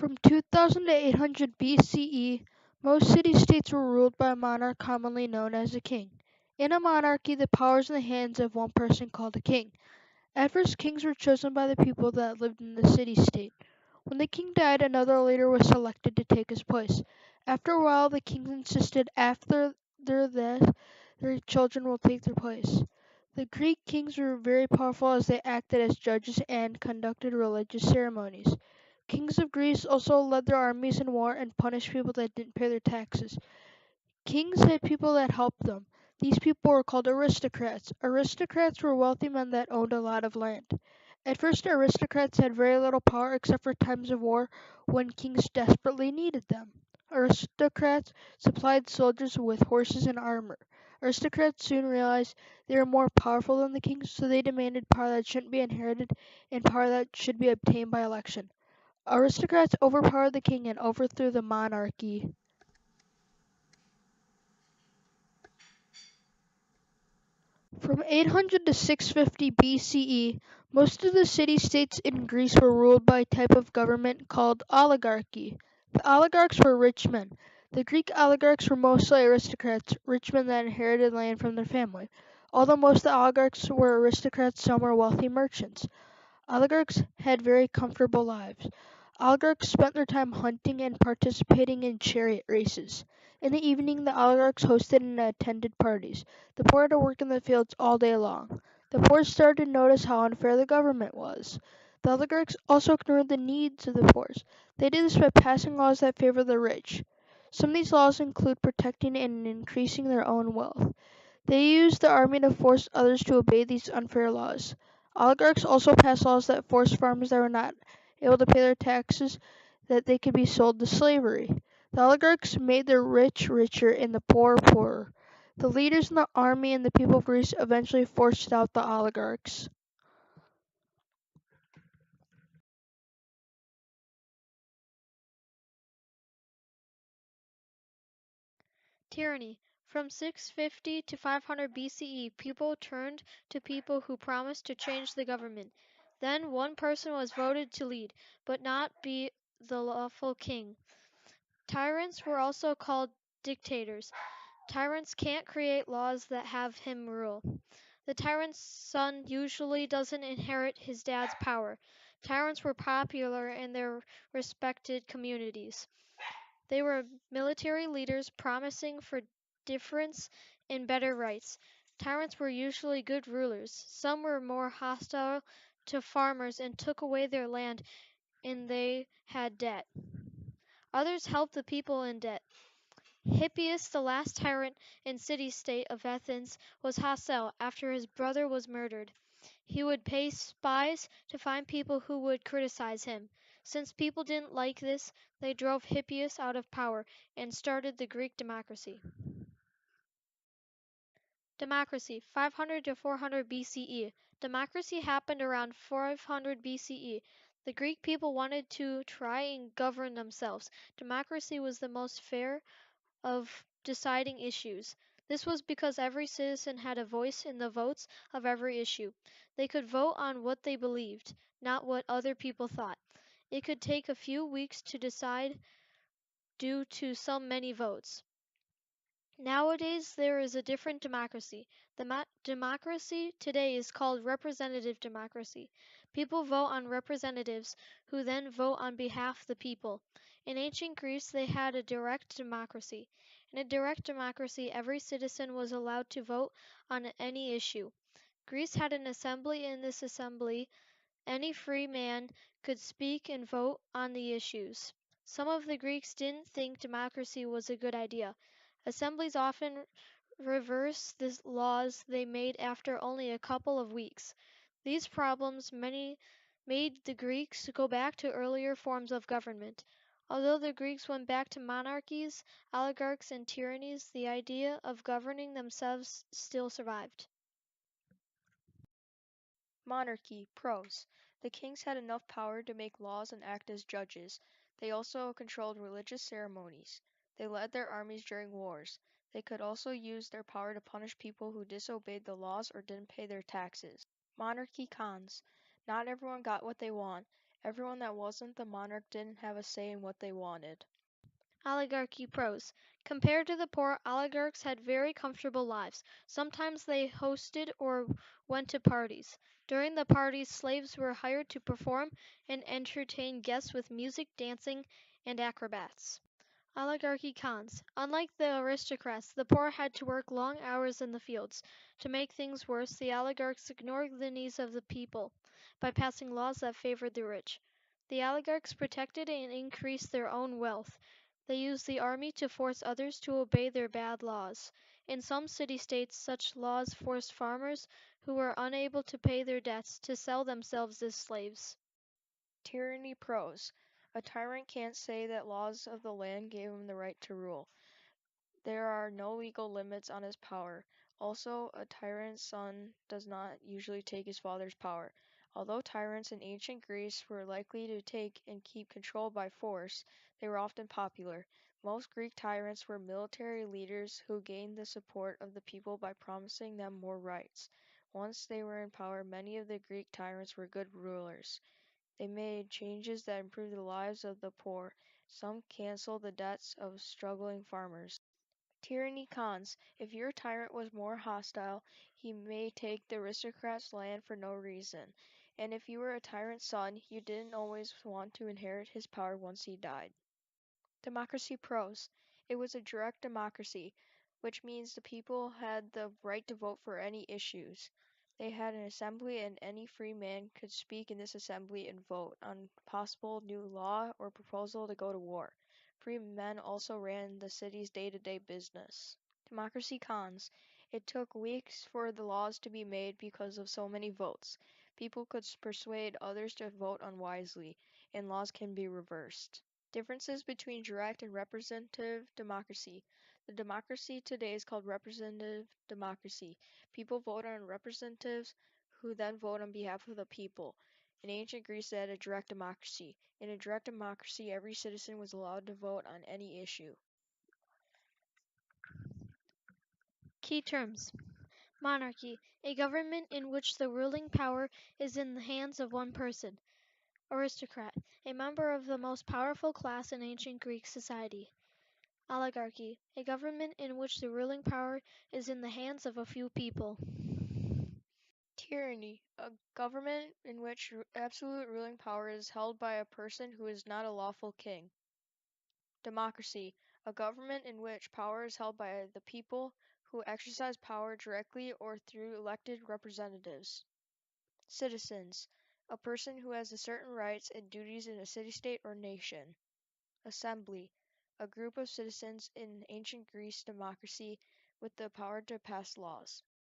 From 2000 to 800 BCE, most city-states were ruled by a monarch commonly known as a king. In a monarchy, the power is in the hands of one person called a king. At first, kings were chosen by the people that lived in the city-state. When the king died, another leader was selected to take his place. After a while, the kings insisted after their death, their children will take their place. The Greek kings were very powerful as they acted as judges and conducted religious ceremonies. Kings of Greece also led their armies in war and punished people that didn't pay their taxes. Kings had people that helped them. These people were called aristocrats. Aristocrats were wealthy men that owned a lot of land. At first, aristocrats had very little power except for times of war when kings desperately needed them. Aristocrats supplied soldiers with horses and armor. Aristocrats soon realized they were more powerful than the kings, so they demanded power that shouldn't be inherited and power that should be obtained by election. Aristocrats overpowered the king and overthrew the monarchy. From 800 to 650 BCE, most of the city-states in Greece were ruled by a type of government called oligarchy. The oligarchs were rich men. The Greek oligarchs were mostly aristocrats, rich men that inherited land from their family. Although most of the oligarchs were aristocrats, some were wealthy merchants. Oligarchs had very comfortable lives. Oligarchs spent their time hunting and participating in chariot races. In the evening, the oligarchs hosted and attended parties. The poor had to work in the fields all day long. The poor started to notice how unfair the government was. The oligarchs also ignored the needs of the poor. They did this by passing laws that favor the rich. Some of these laws include protecting and increasing their own wealth. They used the army to force others to obey these unfair laws. Oligarchs also passed laws that forced farmers that were not able to pay their taxes that they could be sold to slavery. The oligarchs made the rich richer and the poor poorer. The leaders in the army and the people of Greece eventually forced out the oligarchs. Tyranny. From 650 to 500 BCE, people turned to people who promised to change the government. Then one person was voted to lead, but not be the lawful king. Tyrants were also called dictators. Tyrants can't create laws that have him rule. The tyrant's son usually doesn't inherit his dad's power. Tyrants were popular in their respected communities. They were military leaders promising for difference and better rights. Tyrants were usually good rulers. Some were more hostile to farmers and took away their land, and they had debt. Others helped the people in debt. Hippias, the last tyrant and city-state of Athens, was hostile after his brother was murdered. He would pay spies to find people who would criticize him. Since people didn't like this, they drove Hippias out of power and started the Greek democracy. Democracy 500 to 400 BCE. Democracy happened around 500 BCE. The Greek people wanted to try and govern themselves. Democracy was the most fair of deciding issues. This was because every citizen had a voice in the votes of every issue. They could vote on what they believed, not what other people thought. It could take a few weeks to decide due to so many votes. Nowadays, there is a different democracy. The democracy today is called representative democracy. People vote on representatives who then vote on behalf of the people. In ancient Greece, they had a direct democracy. In a direct democracy, every citizen was allowed to vote on any issue. Greece had an assembly. In this assembly, any free man could speak and vote on the issues. Some of the Greeks didn't think democracy was a good idea. Assemblies often reversed the laws they made after only a couple of weeks. These problems made the Greeks go back to earlier forms of government. Although the Greeks went back to monarchies, oligarchs, and tyrannies, the idea of governing themselves still survived. Monarchy. Pros. The kings had enough power to make laws and act as judges. They also controlled religious ceremonies. They led their armies during wars. They could also use their power to punish people who disobeyed the laws or didn't pay their taxes. Monarchy cons. Not everyone got what they want. Everyone that wasn't the monarch didn't have a say in what they wanted. Oligarchy pros. Compared to the poor, oligarchs had very comfortable lives. Sometimes they hosted or went to parties. During the parties, slaves were hired to perform and entertain guests with music, dancing, and acrobats. Oligarchy cons. Unlike the aristocrats, the poor had to work long hours in the fields. To make things worse, the oligarchs ignored the needs of the people by passing laws that favored the rich. The oligarchs protected and increased their own wealth. They used the army to force others to obey their bad laws. In some city-states, such laws forced farmers who were unable to pay their debts to sell themselves as slaves. Tyranny pros. A tyrant can't say that laws of the land gave him the right to rule. There are no legal limits on his power. Also, a tyrant's son does not usually take his father's power. Although tyrants in ancient Greece were likely to take and keep control by force, they were often popular. Most Greek tyrants were military leaders who gained the support of the people by promising them more rights. Once they were in power, many of the Greek tyrants were good rulers. They made changes that improved the lives of the poor. Some canceled the debts of struggling farmers. Tyranny cons. If your tyrant was more hostile, he may take the aristocrat's land for no reason. And if you were a tyrant's son, you didn't always want to inherit his power once he died. Democracy pros. It was a direct democracy, which means the people had the right to vote for any issues. They had an assembly and any free man could speak in this assembly and vote on possible new law or proposal to go to war. Free men also ran the city's day-to-day business. Democracy cons. It took weeks for the laws to be made because of so many votes. People could persuade others to vote unwisely, and laws can be reversed. Differences between direct and representative democracy. The democracy today is called representative democracy. People vote on representatives who then vote on behalf of the people. In ancient Greece, they had a direct democracy. In a direct democracy, every citizen was allowed to vote on any issue. Key terms. Monarchy, a government in which the ruling power is in the hands of one person. Aristocrat, a member of the most powerful class in ancient Greek society. Oligarchy, a government in which the ruling power is in the hands of a few people. Tyranny, a government in which absolute ruling power is held by a person who is not a lawful king. Democracy, a government in which power is held by the people who exercise power directly or through elected representatives. Citizens, a person who has certain rights and duties in a city-state or nation. Assembly, a group of citizens in ancient Greece democracy with the power to pass laws.